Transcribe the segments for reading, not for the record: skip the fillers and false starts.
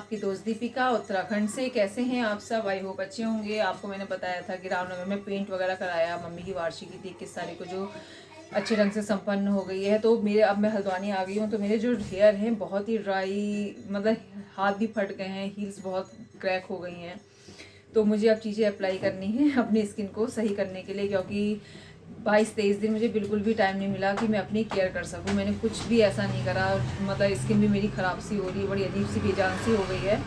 आपकी दोस्त दीपिका उत्तराखंड से। कैसे हैं आप सब? आई होप अच्छे होंगे। आपको मैंने बताया था कि रामनगर में पेंट वगैरह कराया, मम्मी की वार्षिकी थी 21 तारीख को, जो अच्छे ढंग से संपन्न हो गई है। तो मेरे अब मैं हल्द्वानी आ गई हूँ, तो मेरे जो हेयर हैं बहुत ही ड्राई, मतलब हाथ भी फट गए हैं, हील्स बहुत क्रैक हो गई हैं। तो मुझे अब चीज़ें अप्लाई करनी है अपनी स्किन को सही करने के लिए, क्योंकि 22-23 दिन मुझे बिल्कुल भी टाइम नहीं मिला कि मैं अपनी केयर कर सकूं। मैंने कुछ भी ऐसा नहीं करा, मतलब स्किन भी मेरी ख़राब सी हो रही है, बड़ी अजीब सी बेजान सी हो गई है।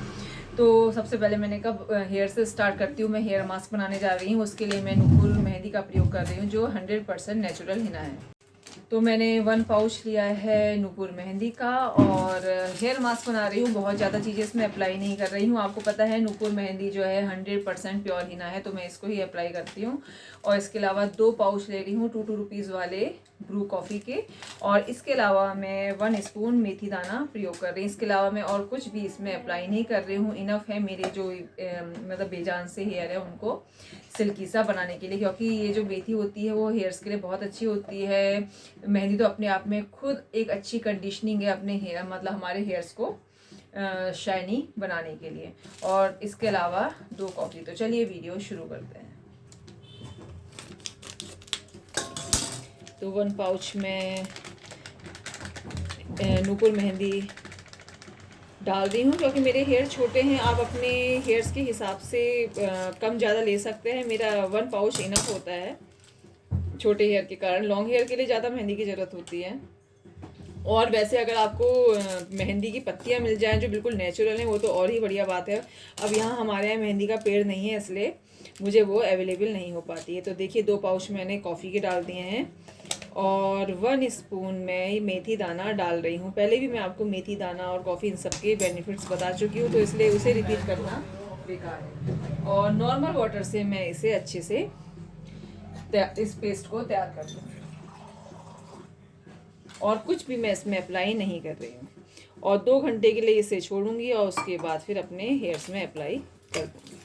तो सबसे पहले मैंने कब हेयर से स्टार्ट करती हूँ। मैं हेयर मास्क बनाने जा रही हूँ, उसके लिए मैं नूपुर मेहंदी का प्रयोग कर रही हूँ, जो 100% नेचुरल हिना है। तो मैंने 1 पाउच लिया है नूपुर मेहंदी का और हेयर मास्क बना रही हूँ। बहुत ज़्यादा चीज़ें इसमें अप्लाई नहीं कर रही हूँ। आपको पता है नूपुर मेहंदी जो है 100% प्योर हिना है, तो मैं इसको ही अप्लाई करती हूँ। और इसके अलावा 2 पाउच ले रही हूँ 2 रुपीज़ वाले ब्रू कॉफ़ी के। और इसके अलावा मैं 1 स्पून मेथी दाना प्रयोग कर रही हूँ। इसके अलावा मैं और कुछ भी इसमें अप्लाई नहीं कर रही हूँ। इनफ है मेरे जो मतलब बेजान से हेयर है उनको सिल्की सा बनाने के लिए, क्योंकि ये जो मेथी होती है वो हेयर्स के लिए बहुत अच्छी होती है। मेहंदी तो अपने आप में खुद एक अच्छी कंडीशनिंग है अपने हेयर, मतलब हमारे हेयर्स को शाइनी बनाने के लिए। और इसके अलावा 2 कॉफ़ी। तो चलिए वीडियो शुरू करते हैं। तो 1 पाउच में नूपुर मेहंदी डाल रही हूँ, क्योंकि मेरे हेयर छोटे हैं। आप अपने हेयर्स के हिसाब से कम ज़्यादा ले सकते हैं। मेरा 1 पाउच इनफ होता है छोटे हेयर के कारण। लॉन्ग हेयर के लिए ज़्यादा मेहंदी की ज़रूरत होती है। और वैसे अगर आपको मेहंदी की पत्तियां मिल जाएं जो बिल्कुल नेचुरल हैं, वो तो और ही बढ़िया बात है। अब यहाँ हमारे यहाँ मेहंदी का पेड़ नहीं है, इसलिए मुझे वो अवेलेबल नहीं हो पाती है। तो देखिए 2 पाउच मैंने कॉफ़ी के डाल दिए हैं और 1 स्पून मैं मेथी दाना डाल रही हूँ। पहले भी मैं आपको मेथी दाना और कॉफ़ी इन सब के बेनिफिट्स बता चुकी हूँ, तो इसलिए उसे रिपीट करना बेकार है। और नॉर्मल वाटर से मैं इसे अच्छे से इस पेस्ट को तैयार कर दूँ, और कुछ भी मैं इसमें अप्लाई नहीं कर रही हूँ। और 2 घंटे के लिए इसे छोड़ूंगी और उसके बाद फिर अपने हेयर्स में अप्लाई कर दूँगी।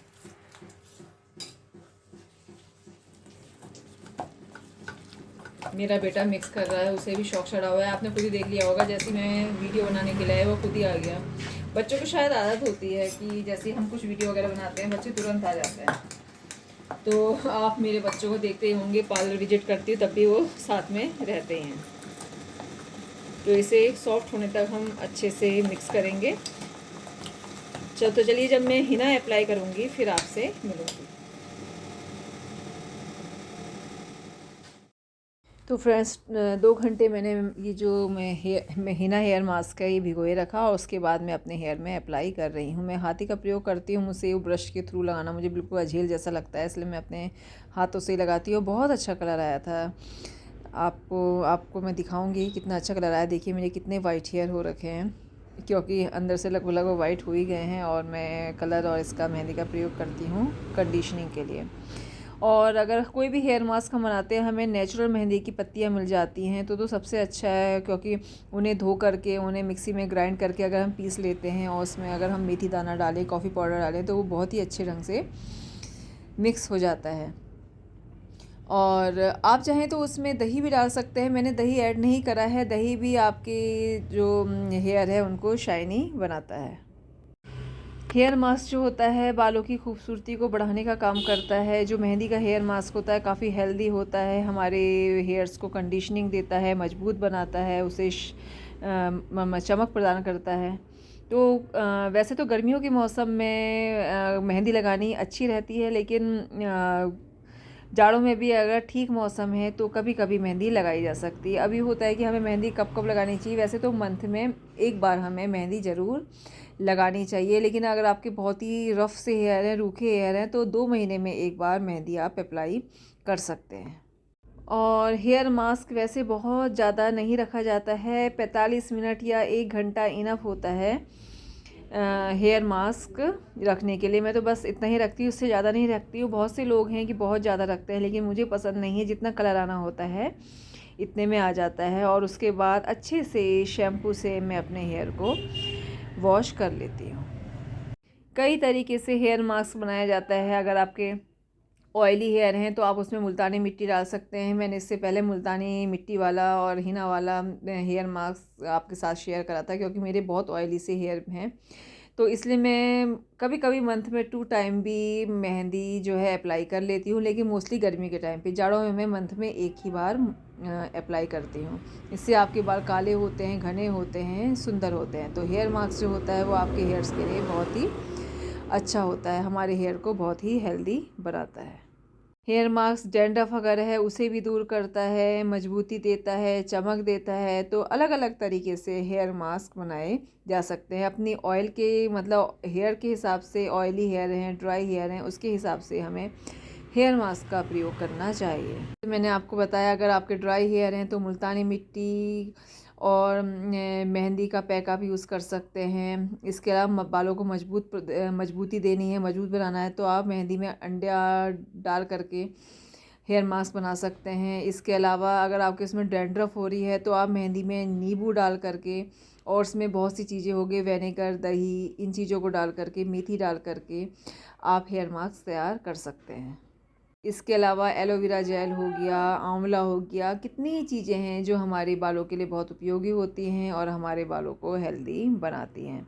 मेरा बेटा मिक्स कर रहा है, उसे भी शौक चढ़ा हुआ है। आपने खुद ही देख लिया होगा, जैसे मैं वीडियो बनाने के लिए वो खुद ही आ गया। बच्चों को शायद आदत होती है कि जैसे हम कुछ वीडियो वगैरह बनाते हैं, बच्चे तुरंत आ जाते हैं। तो आप मेरे बच्चों को देखते ही होंगे, पार्लर विजिट करती हूँ तब भी वो साथ में रहते हैं। तो इसे सॉफ्ट होने तक हम अच्छे से मिक्स करेंगे। तो चलिए, जब मैं हिना अप्लाई करूँगी फिर आपसे मिलूँगी। तो फ्रेंड्स 2 घंटे मैंने ये जो मैं हिना हेयर मास्क है ये भिगोए रखा, और उसके बाद मैं अपने हेयर में अप्लाई कर रही हूँ। मैं हाथी का प्रयोग करती हूँ, मुझसे वो ब्रश के थ्रू लगाना मुझे बिल्कुल अझेल जैसा लगता है, इसलिए मैं अपने हाथों से ही लगाती हूँ। बहुत अच्छा कलर आया था। आपको मैं दिखाऊंगी कितना अच्छा कलर आया। देखिए मेरे कितने वाइट हेयर हो रखे हैं, क्योंकि अंदर से लगभग वो वाइट हो ही गए हैं। और मैं कलर और इसका मेहंदी का प्रयोग करती हूँ कंडीशनिंग के लिए। और अगर कोई भी हेयर मास्क हम बनाते हैं, हमें नेचुरल मेहंदी की पत्तियां मिल जाती हैं तो सबसे अच्छा है, क्योंकि उन्हें धो करके उन्हें मिक्सी में ग्राइंड करके अगर हम पीस लेते हैं और उसमें अगर हम मेथी दाना डालें, कॉफ़ी पाउडर डालें, तो वो बहुत ही अच्छे ढंग से मिक्स हो जाता है। और आप चाहें तो उसमें दही भी डाल सकते हैं। मैंने दही ऐड नहीं करा है। दही भी आपके जो हेयर है उनको शाइनी बनाता है। हेयर मास्क जो होता है बालों की खूबसूरती को बढ़ाने का काम करता है। जो मेहंदी का हेयर मास्क होता है काफ़ी हेल्दी होता है, हमारे हेयर्स को कंडीशनिंग देता है, मजबूत बनाता है, उसे चमक प्रदान करता है। तो वैसे तो गर्मियों के मौसम में मेहंदी लगानी अच्छी रहती है, लेकिन जाड़ों में भी अगर ठीक मौसम है तो कभी कभी मेहंदी लगाई जा सकती है। अभी होता है कि हमें मेहंदी कब कब लगानी चाहिए। वैसे तो मंथ में एक बार हमें मेहंदी ज़रूर लगानी चाहिए, लेकिन अगर आपके बहुत ही रफ़ से हेयर हैं, रूखे हेयर हैं, तो 2 महीने में एक बार मेहंदी आप अप्लाई कर सकते हैं। और हेयर मास्क वैसे बहुत ज़्यादा नहीं रखा जाता है, 45 मिनट या 1 घंटा इनफ होता है हेयर मास्क रखने के लिए। मैं तो बस इतना ही रखती हूँ, उससे ज़्यादा नहीं रखती हूँ। बहुत से लोग हैं कि बहुत ज़्यादा रखते हैं, लेकिन मुझे पसंद नहीं है। जितना कलर आना होता है इतने में आ जाता है। और उसके बाद अच्छे से शैम्पू से मैं अपने हेयर को वॉश कर लेती हूँ। कई तरीके से हेयर मास्क बनाया जाता है। अगर आपके ऑयली हेयर हैं तो आप उसमें मुल्तानी मिट्टी डाल सकते हैं। मैंने इससे पहले मुल्तानी मिट्टी वाला और हिना वाला हेयर मास्क आपके साथ शेयर करा था, क्योंकि मेरे बहुत ऑयली से हेयर हैं। तो इसलिए मैं कभी कभी मंथ में 2 टाइम भी मेहंदी जो है अप्लाई कर लेती हूँ, लेकिन मोस्टली गर्मी के टाइम पे। जाड़ों में मैं मंथ में एक ही बार अप्लाई करती हूँ। इससे आपके बाल काले होते हैं, घने होते हैं, सुंदर होते हैं। तो हेयर मास्क जो होता है वो आपके हेयर्स के लिए बहुत ही अच्छा होता है, हमारे हेयर को बहुत ही हेल्दी बनाता है। हेयर मास्क डैंड्रफ वगैरह है उसे भी दूर करता है, मजबूती देता है, चमक देता है। तो अलग अलग तरीके से हेयर मास्क बनाए जा सकते हैं अपनी ऑयल के, मतलब हेयर के हिसाब से। ऑयली हेयर हैं, ड्राई हेयर हैं, उसके हिसाब से हमें हेयर मास्क का प्रयोग करना चाहिए। तो मैंने आपको बताया, अगर आपके ड्राई हेयर हैं तो मुल्तानी मिट्टी और मेहंदी का पैक आप यूज़ कर सकते हैं। इसके अलावा बालों को मजबूती देनी है, मजबूत बनाना है, तो आप मेहंदी में अंडा डाल करके हेयर मास्क बना सकते हैं। इसके अलावा अगर आपके इसमें डैंड्रफ हो रही है तो आप मेहंदी में नींबू डाल करके, और उसमें बहुत सी चीज़ें हो गई, विनेगर, दही, इन चीज़ों को डाल करके, मेथी डाल करके आप हेयर मास्क तैयार कर सकते हैं। इसके अलावा एलोवेरा जेल हो गया, आंवला हो गया, कितनी चीज़ें हैं जो हमारे बालों के लिए बहुत उपयोगी होती हैं और हमारे बालों को हेल्दी बनाती हैं।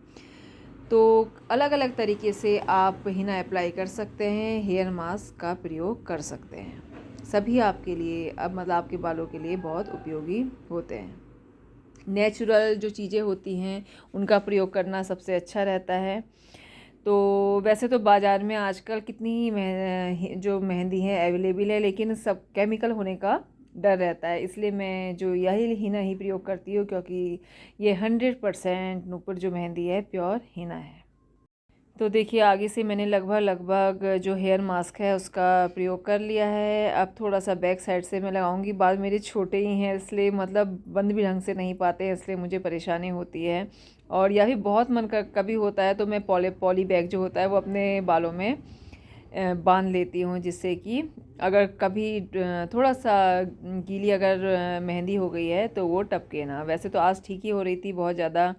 तो अलग अलग तरीके से आप हिना अप्लाई कर सकते हैं, हेयर मास्क का प्रयोग कर सकते हैं। सभी आपके लिए, अब मतलब आपके बालों के लिए बहुत उपयोगी होते हैं। नेचुरल जो चीज़ें होती हैं उनका प्रयोग करना सबसे अच्छा रहता है। तो वैसे तो बाज़ार में आजकल कितनी ही जो मेहंदी है अवेलेबल है, लेकिन सब केमिकल होने का डर रहता है। इसलिए मैं जो यही हिना ही प्रयोग करती हूँ, क्योंकि ये 100% नूपुर जो मेहंदी है प्योर हिना है। तो देखिए, आगे से मैंने लगभग जो हेयर मास्क है उसका प्रयोग कर लिया है। अब थोड़ा सा बैक साइड से मैं लगाऊंगी। बाल मेरे छोटे ही हैं, इसलिए मतलब बंद भी ढंग से नहीं पाते हैं, इसलिए मुझे परेशानी होती है। और यह भी बहुत मन का कभी होता है तो मैं पॉली बैग जो होता है वो अपने बालों में बांध लेती हूँ, जिससे कि अगर कभी थोड़ा सा गीली अगर मेहंदी हो गई है तो वो टपके ना। वैसे तो आज ठीक ही हो रही थी, बहुत ज़्यादा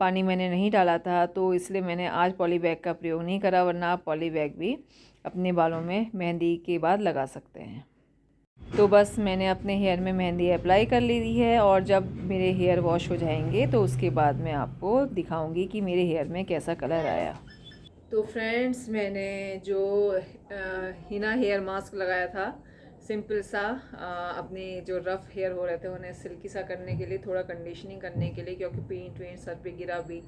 पानी मैंने नहीं डाला था, तो इसलिए मैंने आज पॉली बैग का प्रयोग नहीं करा, वरना आप पॉली बैग भी अपने बालों में मेहंदी के बाद लगा सकते हैं। तो बस मैंने अपने हेयर में मेहंदी अप्लाई कर ली है, और जब मेरे हेयर वॉश हो जाएंगे तो उसके बाद मैं आपको दिखाऊंगी कि मेरे हेयर में कैसा कलर आया। तो फ्रेंड्स, मैंने जो हिना हेयर मास्क लगाया था, सिंपल सा, अपने जो रफ़ हेयर हो रहे थे उन्हें सिल्की सा करने के लिए, थोड़ा कंडीशनिंग करने के लिए, क्योंकि पेंट वेंट सर पे गिरा भी,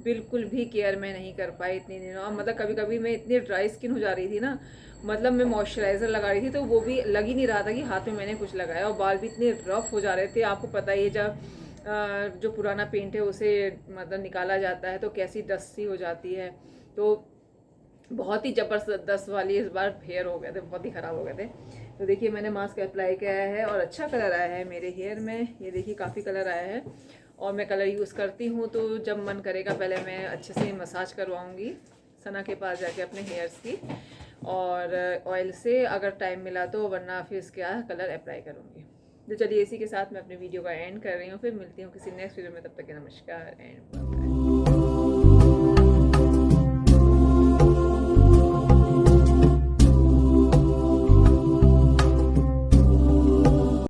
बिल्कुल भी केयर मैं नहीं कर पाई इतने दिनों। मतलब कभी कभी मैं इतनी ड्राई स्किन हो जा रही थी ना, मतलब मैं मॉइस्चराइज़र लगा रही थी तो वो भी लग ही नहीं रहा था कि हाथ में मैंने कुछ लगाया, और बाल भी इतने रफ़ हो जा रहे थे। आपको पता ही है, जब जो पुराना पेंट है उसे मतलब निकाला जाता है तो कैसी डस्ट सी हो जाती है। तो बहुत ही ज़बरदस्त वाली इस बार हेयर हो गए थे, बहुत ही ख़राब हो गए थे। तो देखिए, मैंने मास्क अप्लाई किया है और अच्छा कलर आया है मेरे हेयर में। ये देखिए, काफ़ी कलर आया है, और मैं कलर यूज़ करती हूँ तो जब मन करेगा पहले मैं अच्छे से मसाज करवाऊँगी सना के पास जाके अपने हेयर्स की, और ऑयल से अगर टाइम मिला तो, वरना फिर इसके कलर अप्लाई करूँगी। तो चलिए, इसी के साथ मैं अपने वीडियो का एंड कर रही हूँ। फिर मिलती हूँ किसी नेक्स्ट वीडियो में, तब तक के नमस्कार एंड बाय।